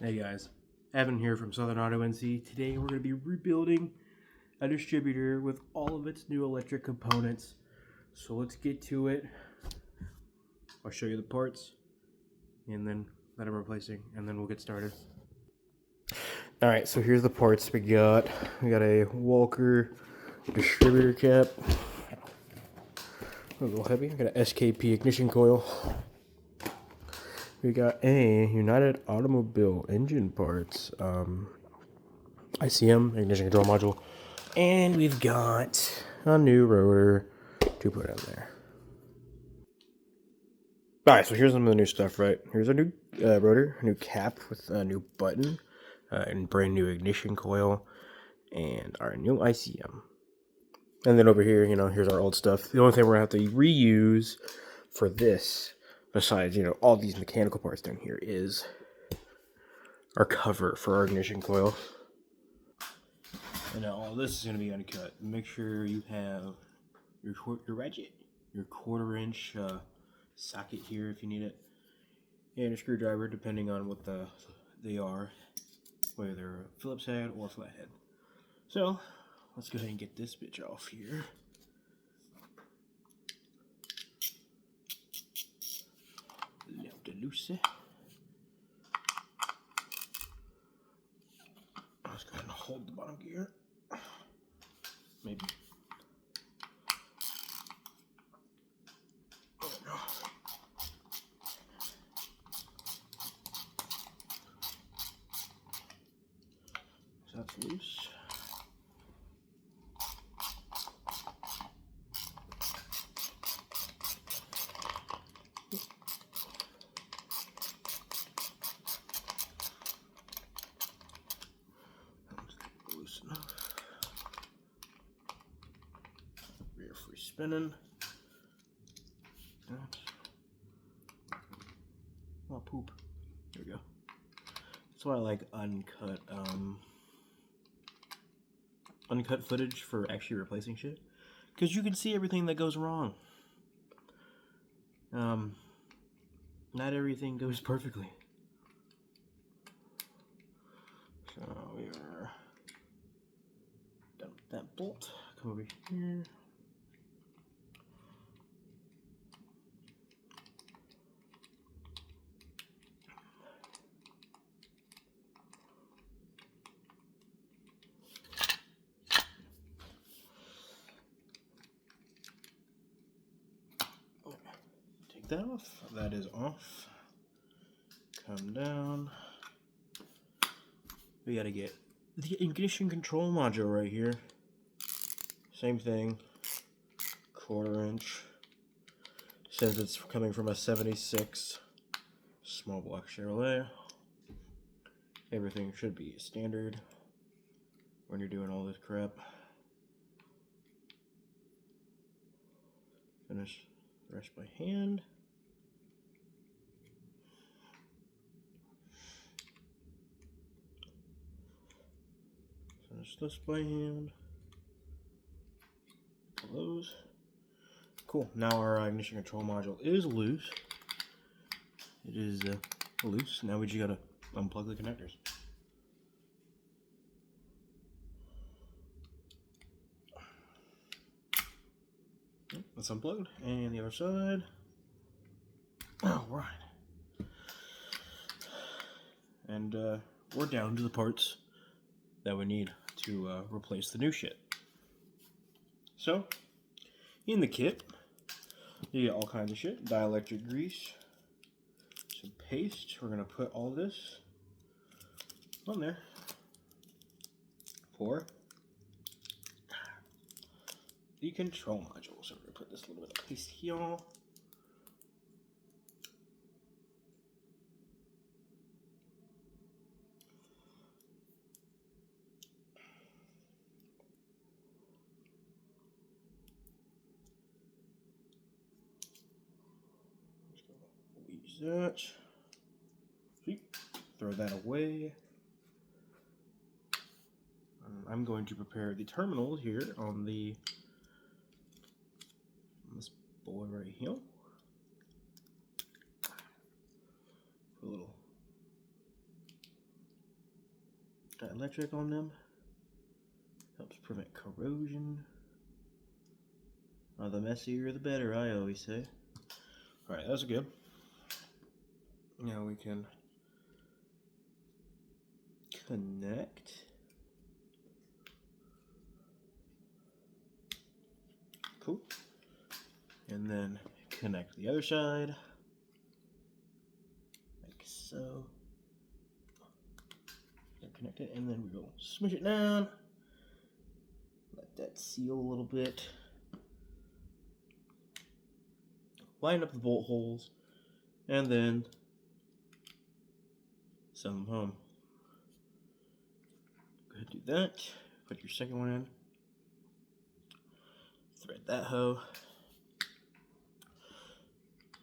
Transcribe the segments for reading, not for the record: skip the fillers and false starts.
Hey guys, Evan here from Southern Auto NC. Today we're going to be rebuilding a distributor with all of its new electric components. So let's get to it. I'll show you the parts and then that I'm replacing, and then we'll get started. Alright, so here's the parts we got. We got a Walker distributor cap. A little heavy. We got an SKP ignition coil. We got a United Automobile engine parts, ICM, ignition control module, and we've got a new rotor to put in there. Alright, so here's some of the new stuff, right? Here's our new rotor, new cap with a new button, and brand new ignition coil, and our new ICM. And then over here, here's our old stuff. The only thing we're going to have to reuse for this, besides, all these mechanical parts down here, is our cover for our ignition coil. And now all this is going to be uncut. Make sure you have your ratchet, your 1/4-inch socket here if you need it, and a screwdriver depending on what they are, whether they're a Phillips head or flathead. So let's go ahead and get this bitch off here. Left it loose. Let's go ahead and hold the bottom gear. Maybe. Oh no. So that's loose. Loose enough. Rear free spinning. Oh, poop. There we go. That's why I like uncut footage for actually replacing shit, because you can see everything that goes wrong. Not everything goes perfectly. So we are done with that bolt. Come over here. Take that off. That is off. Come down. We gotta get the ignition control module right here. Same thing. 1/4-inch. Since it's coming from a 76 small block Chevrolet, everything should be standard when you're doing all this crap. Finish the rest by hand. Finish this by hand. Close. Cool. Now our ignition control module is loose. It is loose. Now we just gotta unplug the connectors. That's unplugged. And the other side. Alright. And we're down to the parts that we need to replace the new shit. So, in the kit, you get all kinds of shit. Dielectric grease, some paste. We're going to put all this on there. For the control module. So we're going to put this little bit of paste here. That. Throw that away. I'm going to prepare the terminal here on this boy right here. A little dielectric on them. Helps prevent corrosion. The messier the better, I always say. Alright, that's good. Now we can connect. Cool. And then connect the other side. Like so. And connect it, and then we will smush it down. Let that seal a little bit. Line up the bolt holes, and then send them home. Go ahead and do that. Put your second one in. Thread that hoe.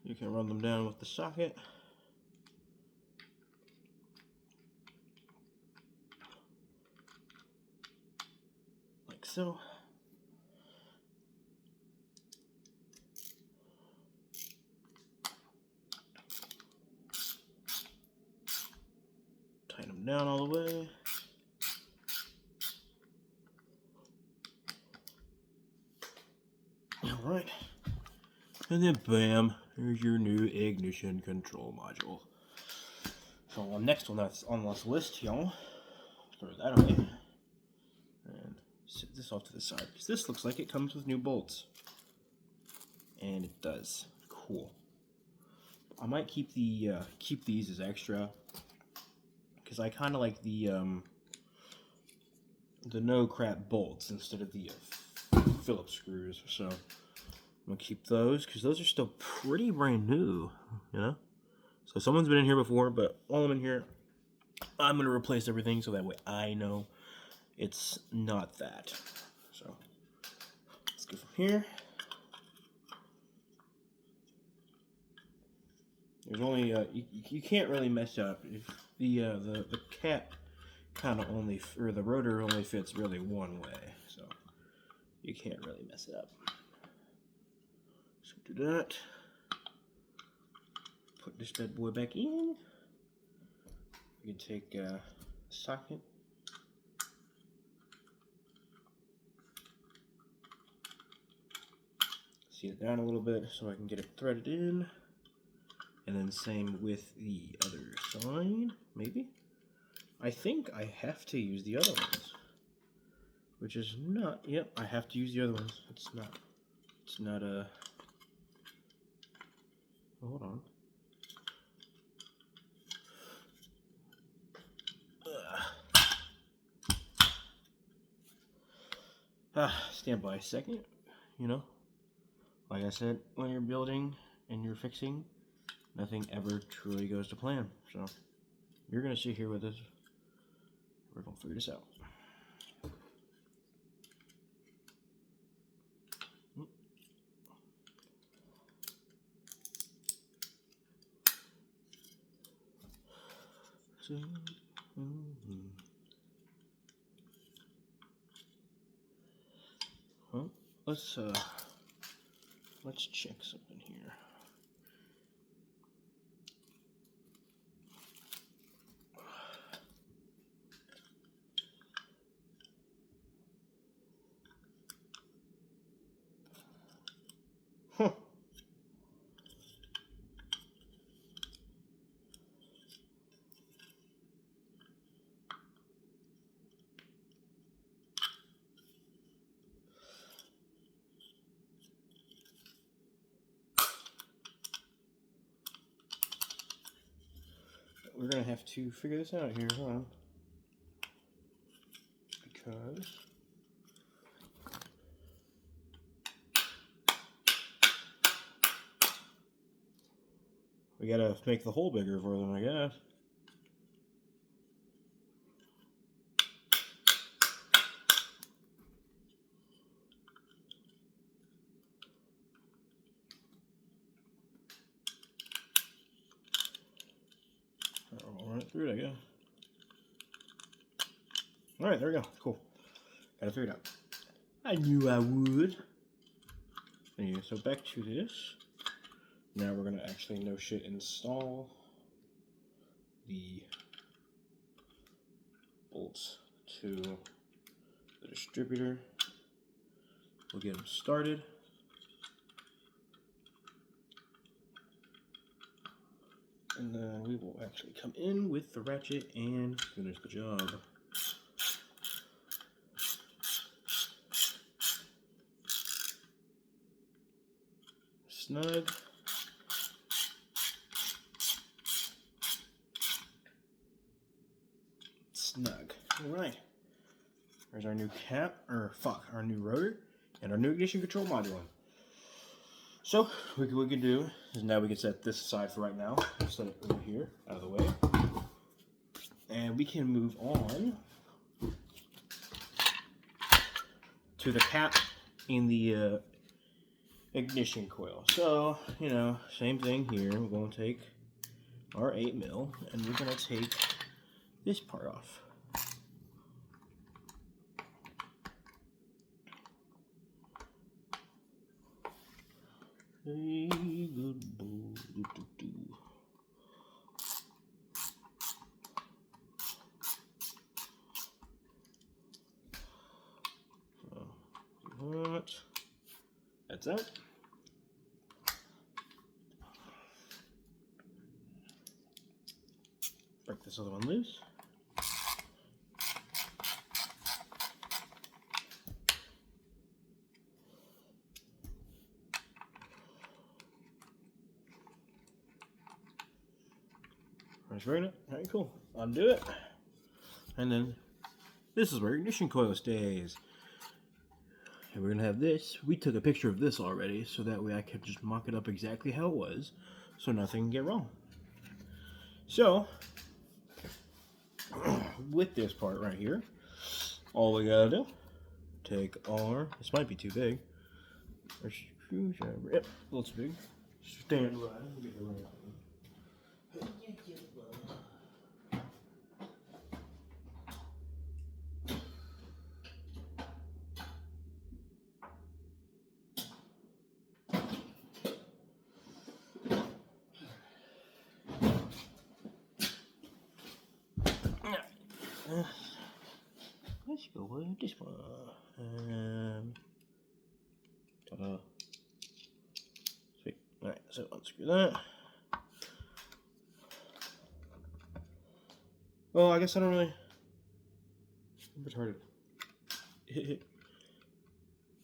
You can run them down with the socket. Like so. Tighten them down all the way. Alright. And then bam, here's your new ignition control module. So the next one that's on this list, y'all, throw that away. And set this off to the side, because this looks like it comes with new bolts. And it does. Cool. I might keep these as extra, because I kind of like the no crap bolts instead of the Phillips screws. So I'm gonna keep those because those are still pretty brand new, you know. So someone's been in here before, but while I'm in here, I'm gonna replace everything so that way I know it's not that. So let's go from here. There's only you can't really mess up if the cap kind of only, or the rotor only fits really one way, so you can't really mess it up. So do that. Put this bad boy back in. You can take a socket. Seal it down a little bit so I can get it threaded in. And then same with the other side, maybe? I think I have to use the other ones. Which is not, yep, I have to use the other ones. It's not a, hold on. Stand by a second, you know? Like I said, when you're building and you're fixing, nothing ever truly goes to plan. So, you're gonna sit here with us. We're gonna figure this out. So, well, let's check something here. Huh. We're gonna have to figure this out here, huh? Because we gotta make the hole bigger for them, I guess. All right through it, I guess. All right, there we go. Cool. Gotta figure it out. I knew I would. Anyway, so back to this. Now we're gonna actually no shit install the bolt bolts to the distributor. We'll get them started. And then we will actually come in with the ratchet and finish the job. Snug. Snug. Alright. There's our new our new rotor and our new ignition control module. So, what we can do is now we can set this aside for right now. Set it over here, out of the way. And we can move on to the cap in the ignition coil. So, you know, same thing here. We're going to take our 8mm and we're going to take this part off. Hey, good boy. So, that's it. Break this other one loose. Let's bring it. Alright, cool. Undo it. And then this is where your ignition coil stays. And we're gonna have this. We took a picture of this already, so that way I could just mock it up exactly how it was, so nothing can get wrong. So, with this part right here, all we gotta do, take our, this might be too big, our screwdriver, yep, a little too big, stand by, we'll get the right one. Let's go with this one. Ta-da. Sweet. Alright, so unscrew that. Well, I guess I don't really. I'm retarded.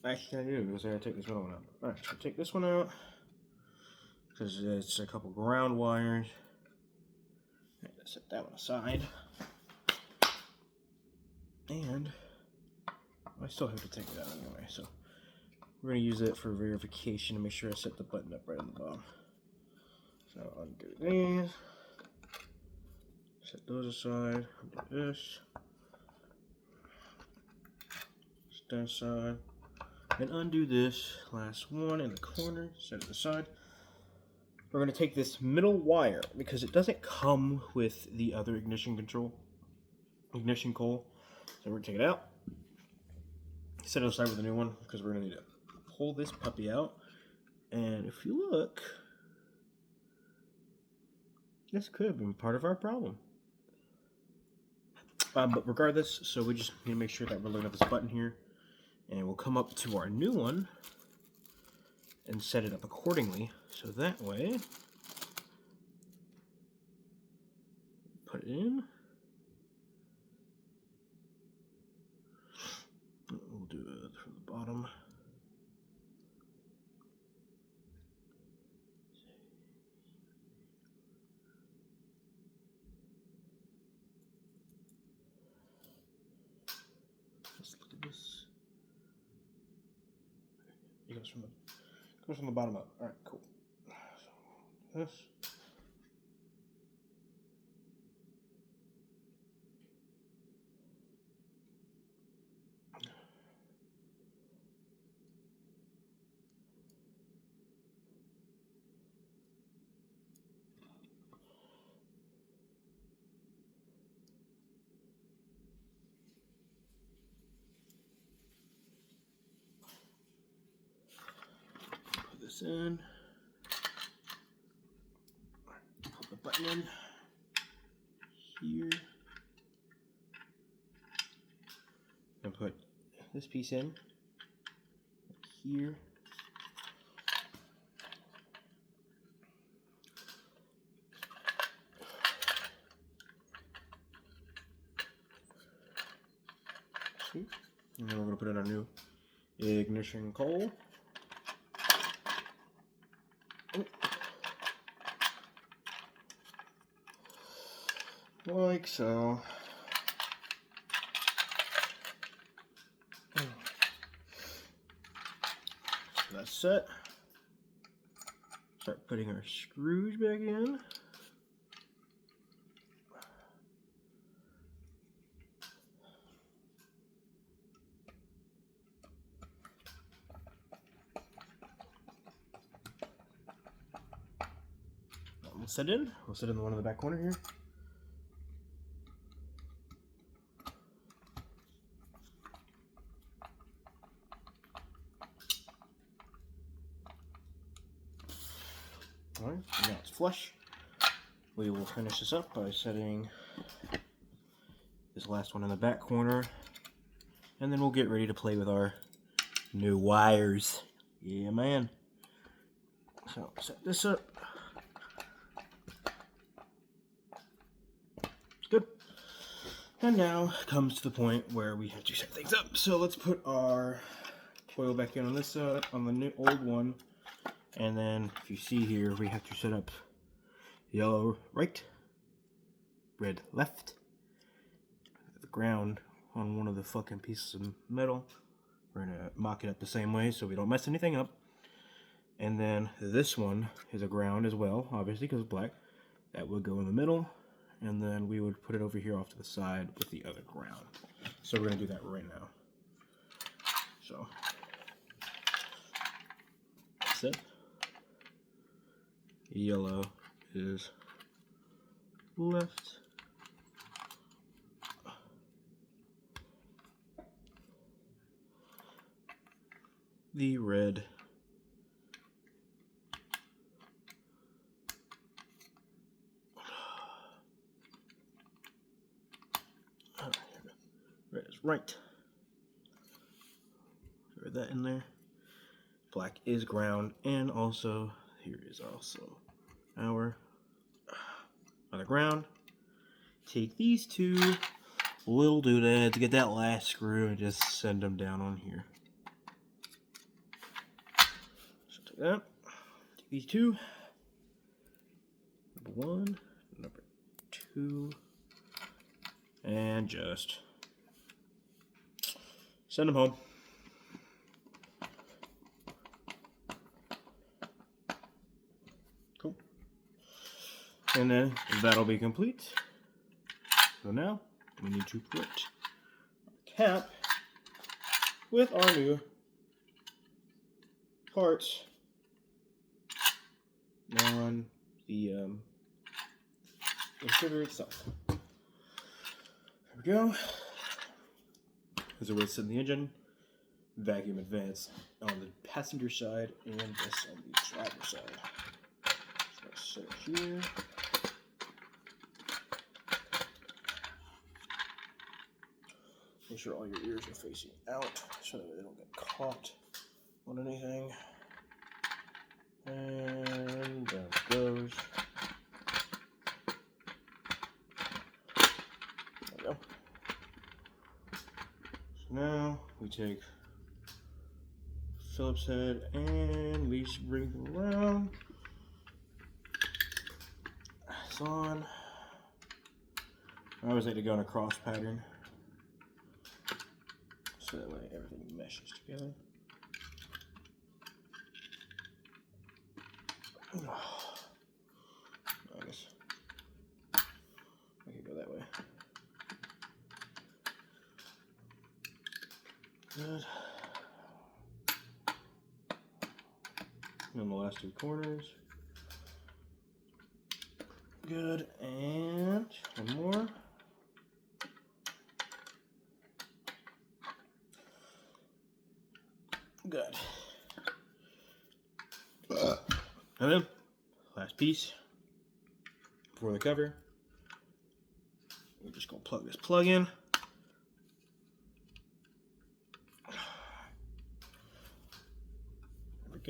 Actually, I do, because I gotta take this middle one out. Alright, so take this one out, because it's a couple ground wires. Alright, let's set that one aside. And I still have to take it out anyway, so we're going to use it for verification to make sure I set the button up right on the bottom. So undo these, set those aside, undo this, set that aside, and undo this last one in the corner, set it aside. We're going to take this middle wire, because it doesn't come with the other ignition coil. So we're going to take it out, set it aside with a new one, because we're going to need to pull this puppy out. And if you look, this could have been part of our problem. But regardless, so we just need to make sure that we're looking at this button here. And we'll come up to our new one and set it up accordingly. So that way, put it in. We'll do it from the bottom. Let's look at this. It goes from the bottom up. All right, cool. So this. In. Put the button in here. put this piece in here. And then we're going to put in our new ignition coil. Like so. That's set. Start putting our screws back in. We'll set in. We'll set in the one in the back corner here. Alright, now it's flush. We will finish this up by setting this last one in the back corner. And then we'll get ready to play with our new wires. Yeah, man. So, set this up. Good. And now comes to the point where we have to set things up. So let's put our coil back in on this side, on the new old one. And then, if you see here, we have to set up yellow right, red left, the ground on one of the fucking pieces of metal. We're gonna mock it up the same way so we don't mess anything up. And then this one is a ground as well, obviously, because it's black. That would go in the middle, and then we would put it over here off to the side with the other ground. So we're gonna do that right now. So, that's it. Yellow is left. The red red is right. Throw that in there. Black is ground, and also here is also our other ground. Take these two little doodads, get that last screw, and just send them down on here. So take that. Take these two. Number one, number two, and just send them home. Cool. And then that'll be complete. So now we need to put a cap with our new parts on the inhibitor itself. There we go. There's a way to set the engine. Vacuum advance on the passenger side and this on the driver's side. So set it here. Make sure all your ears are facing out so that they don't get caught on anything. And down it goes. There we go. So now we take Phillips head and we bring them around. It's on. I always like to go in a cross pattern so that way everything meshes together. I guess I could go that way. Good. And the last two corners. Good. And one more. Good. And then, last piece for the cover. We're just going to plug this plug in.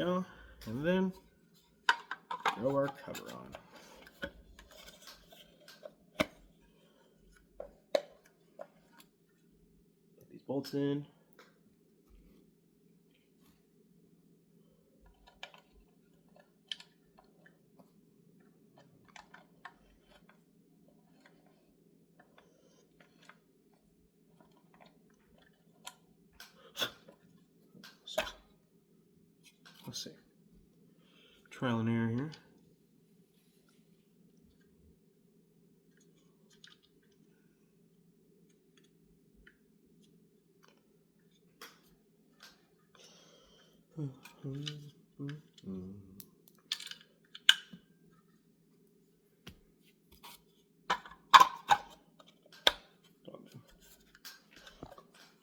go. And then throw our cover on. Put these bolts in. Let's see. Trial and error here.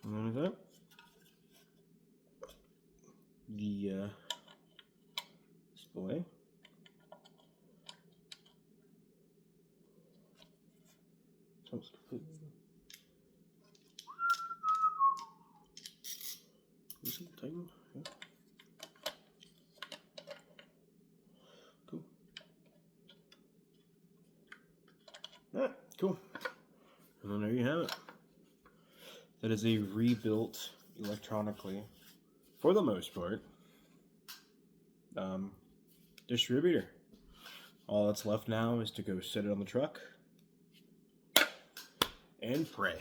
And then with that, the display. Tighten. Yeah. Cool. Alright, cool. And then there you have it. That is a rebuilt electronically, for the most part, distributor. All that's left now is to go set it on the truck and pray.